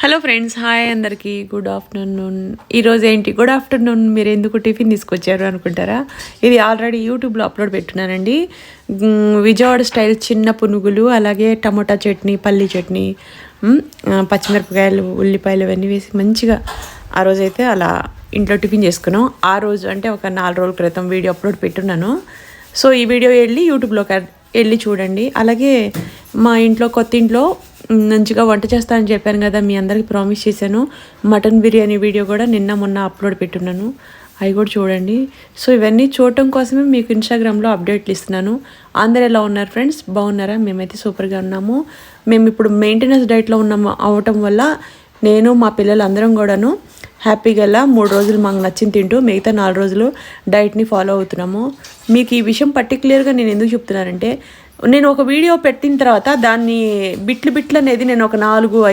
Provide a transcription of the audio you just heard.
Hello friends, hi అందరికీ good afternoon. ఈరోజు ఏంటి గుడ్ ఆఫ్టర్నూన్, మీరు ఎందుకు టిఫిన్ తీసుకొచ్చారు అనుకుంటారా? ఇది ఆల్రెడీ యూట్యూబ్లో అప్లోడ్ పెట్టున్నానండి. విజయవాడ స్టైల్ చిన్న పునుగులు, అలాగే టమోటా చట్నీ, పల్లి చట్నీ, పచ్చిమిరపకాయలు, ఉల్లిపాయలు ఇవన్నీ వేసి మంచిగా ఆ రోజైతే అలా ఇంట్లో టిఫిన్ చేసుకున్నాం. ఆ రోజు అంటే ఒక 4 రోజుల క్రితం వీడియో అప్లోడ్ పెట్టున్నాను. సో ఈ వీడియో వెళ్ళి యూట్యూబ్లోకి వెళ్ళి చూడండి. అలాగే మా ఇంట్లో కొత్త ఇంట్లో మంచిగా వంట చేస్తానని చెప్పాను కదా, మీ అందరికీ ప్రామిస్ చేశాను. మటన్ బిర్యానీ వీడియో కూడా నిన్న మొన్న అప్లోడ్ పెట్టున్నాను, అవి కూడా చూడండి. సో ఇవన్నీ చూడటం కోసమే మీకు ఇన్స్టాగ్రామ్లో అప్డేట్లు ఇస్తున్నాను. అందరు ఎలా ఉన్నారు ఫ్రెండ్స్, బాగున్నారా? మేమైతే సూపర్గా ఉన్నాము. మేము ఇప్పుడు మెయింటెనెన్స్ డైట్లో ఉన్నాము అవటం వల్ల నేను మా పిల్లలు అందరం కూడాను హ్యాపీగా ఇలా 3 రోజులు మాకు నచ్చింది తింటూ మిగతా 4 రోజులు డైట్ని ఫాలో అవుతున్నాము. మీకు ఈ విషయం పర్టికులర్గా నేను ఎందుకు చెప్తున్నానంటే, నేను ఒక వీడియో పెట్టిన తర్వాత దాన్ని బిట్లు అనేది నేను ఒక 4